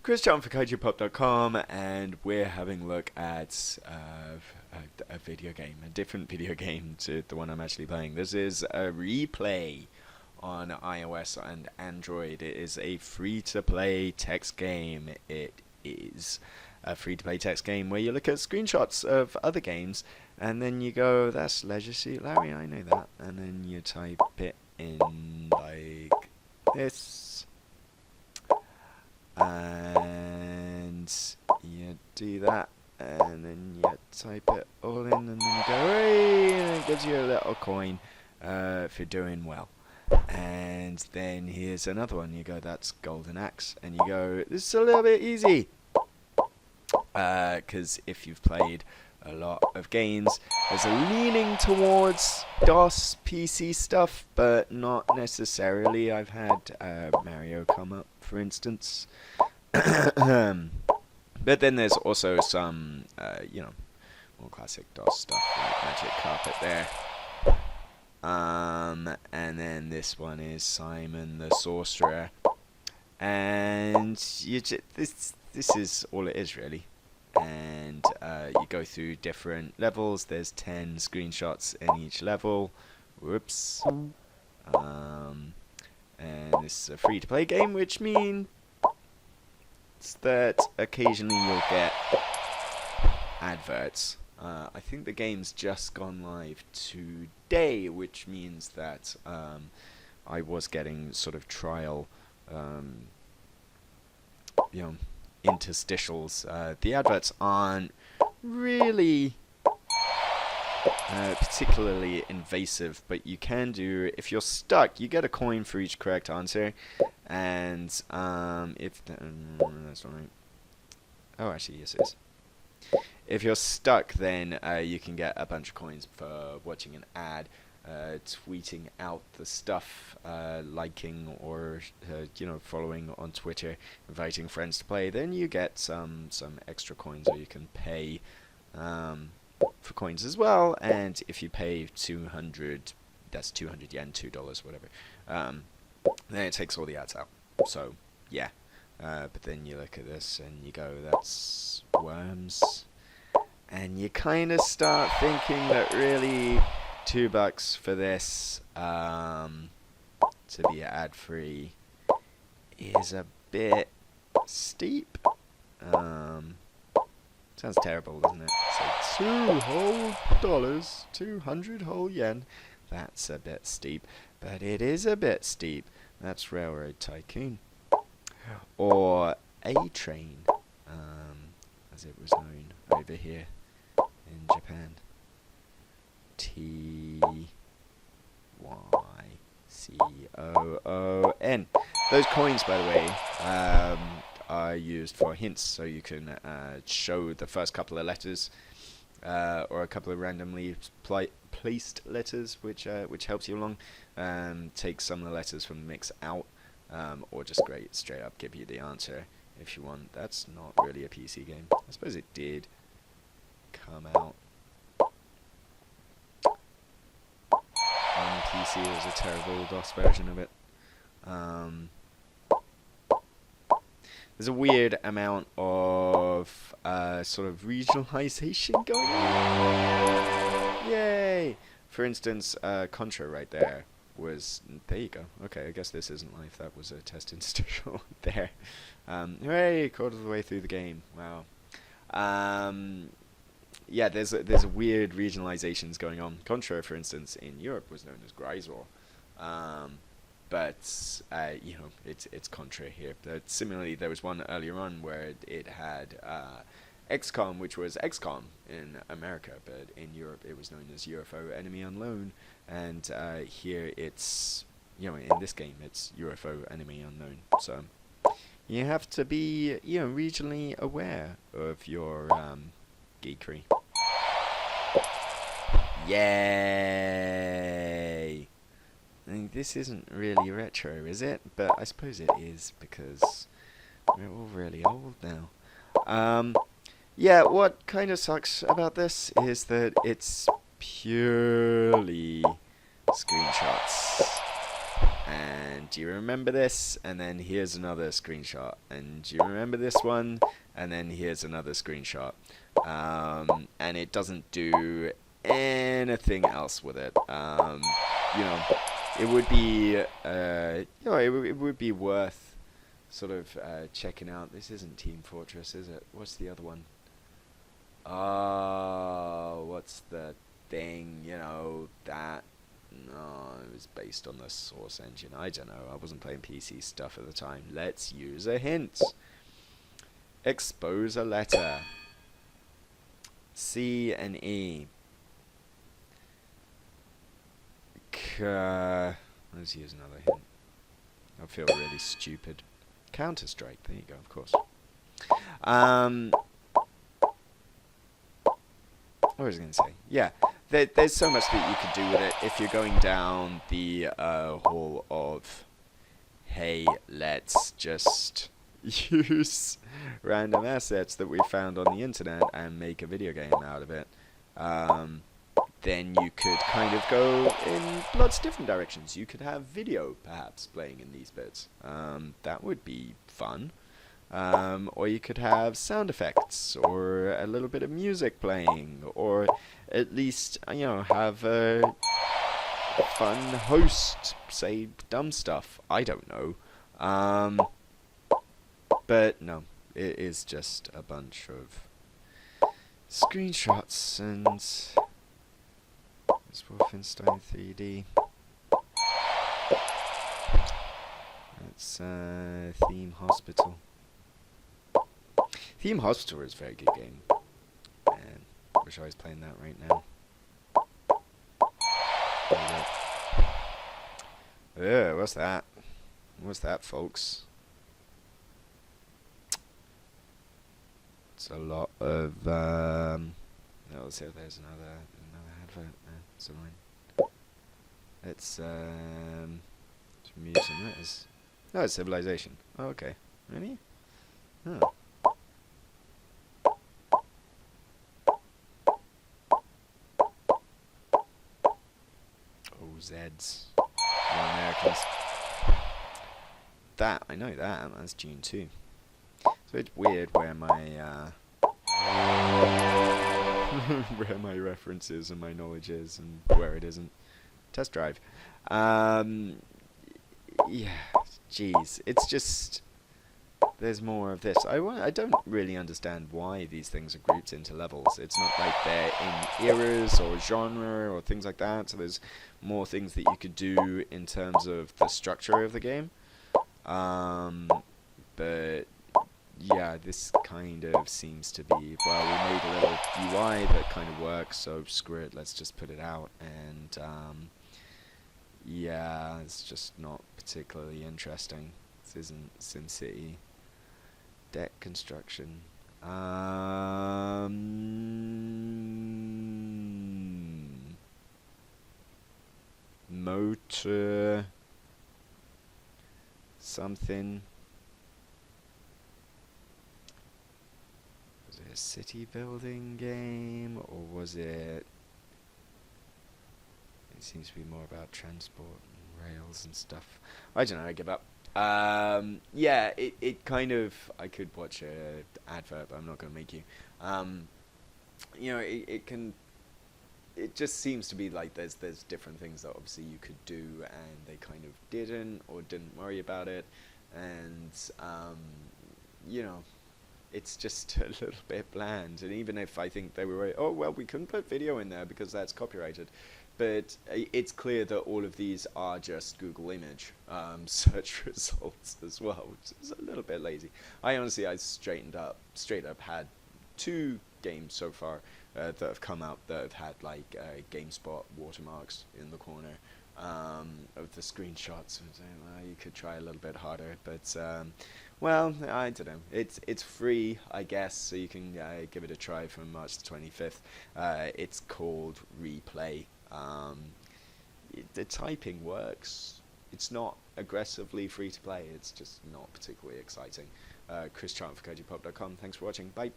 Chris John for KaijuPop.com, and we're having a look at a video game, a different video game to the one I'm actually playing. This is a replay on iOS and Android. It is a free-to-play text game. It is a free-to-play text game where you look at screenshots of other games, and then you go, that's Leisure Suit Larry, I know that, and then you type it in like this. And you do that, and then you type it all in, and then you go, hey, and it gives you a little coin if you're doing well. And then here's another one. You go, that's Golden Axe, and you go, this is a little bit easy. Because if you've played a lot of games, there's a leaning towards DOS PC stuff, but not necessarily. I've had Mario come up, for instance. But then there's also some, more classic DOS stuff, like Magic Carpet there. And then this one is Simon the Sorcerer. And this is all it is, really. And you go through different levels. There's 10 screenshots in each level. Whoops. And this is a free-to-play game, which means that occasionally you'll get adverts. I think the game's just gone live today, which means that I was getting sort of trial, interstitials. The adverts aren't really particularly invasive, but you can do, if you're stuck, you get a coin for each correct answer, and if that's not right. Oh, actually, yes, it is. If you're stuck, then you can get a bunch of coins for watching an ad, tweeting out the stuff, liking or following on Twitter, inviting friends to play. Then you get some extra coins, or you can pay for coins as well. And if you pay 200, that's 200 yen, $2, whatever. Then it takes all the ads out. So yeah, but then you look at this and you go, that's worms. And you kind of start thinking that really $2 for this to be ad-free is a bit steep. Sounds terrible, doesn't it? So $2 200 whole yen. That's a bit steep, but it is a bit steep. That's Railroad Tycoon, or A-Train, as it was known over here in Japan. Tycoon. Those coins, by the way, are used for hints, so you can show the first couple of letters, or a couple of randomly placed letters, which helps you along. Take some of the letters from the mix out, or just straight up give you the answer if you want. That's not really a PC game. I suppose it did come out on PC. It was a terrible DOS version of it. There's a weird amount of sort of regionalization going on. Yay! For instance, Contra right there was... There you go. Okay, I guess this isn't live. That was a test interstitial there. Hooray! Quarter of the way through the game. Wow. Yeah, there's a weird regionalizations going on. Contra, for instance, in Europe was known as Grisor. But it's Contra here. But similarly, there was one earlier on where it had XCOM, which was XCOM in America, but in Europe it was known as UFO Enemy Unknown. And here it's, in this game it's UFO Enemy Unknown. So you have to be, regionally aware of your geekery. Yay! I mean, this isn't really retro, is it? But I suppose it is, because we're all really old now. Yeah, what kind of sucks about this is that it's purely screenshots. And and do you remember this? And then here's another screenshot, and do you remember this one? And then here's another screenshot. And it doesn't do anything else with it. You know, it would be, it would be worth sort of checking out. This isn't Team Fortress, is it? What's the other one? Oh, what's the thing? You know, that. No, it was based on the Source engine. I don't know. I wasn't playing PC stuff at the time. Let's use a hint. Expose a letter. C and E. Let's use another hint. I feel really stupid. Counter-Strike. There you go, of course. What was I going to say? Yeah, there's so much that you could do with it if you're going down the hall of, hey, let's just use random assets that we found on the internet and make a video game out of it. Then you could kind of go in lots of different directions. You could have video, perhaps, playing in these bits. That would be fun. Or you could have sound effects, or a little bit of music playing, or at least, you know, have a fun host say dumb stuff. I don't know. But no, it is just a bunch of screenshots, and it's Wolfenstein 3D. It's Theme Hospital. Theme Hospital is a very good game. Man, I wish I was playing that right now. What's that? What's that, folks? It's a lot of, let's see if there's another advert. It's annoying. It's, museum, it is. No, it's Civilization. Oh, okay. Really? Huh. Zeds. The Americans. That, I know that. That's June 2. So it's weird where my, where my references and my knowledge is and where it isn't. Test drive. Yeah, jeez. It's just, there's more of this. I don't really understand why these things are grouped into levels. It's not like they're in eras or genre or things like that, so there's more things that you could do in terms of the structure of the game. But yeah, this kind of seems to be, well, we made a little UI that kind of works, so screw it, let's just put it out. And yeah, it's just not particularly interesting. This isn't SimCity. Deck construction. Motor something. Was it a city building game, or was it? It seems to be more about transport and rails and stuff. I don't know. I give up. Yeah, it kind of, I could watch a advert, but I'm not going to make you. You know, it just seems to be like there's different things that obviously you could do, and they kind of didn't, or didn't worry about it, and, you know, it's just a little bit bland. And even if I think they were, oh, well, we couldn't put video in there because that's copyrighted. But it's clear that all of these are just Google image search results as well, which is a little bit lazy. I straight up had 2 games so far that have come out that have had like GameSpot watermarks in the corner of the screenshots. Well, you could try a little bit harder, but well, I don't know. It's free, I guess, so you can give it a try from March the 25th. It's called Replay. The typing works. It's not aggressively free to play. It's just not particularly exciting. Chris Chant for CodyPop.com. Thanks for watching. Bye.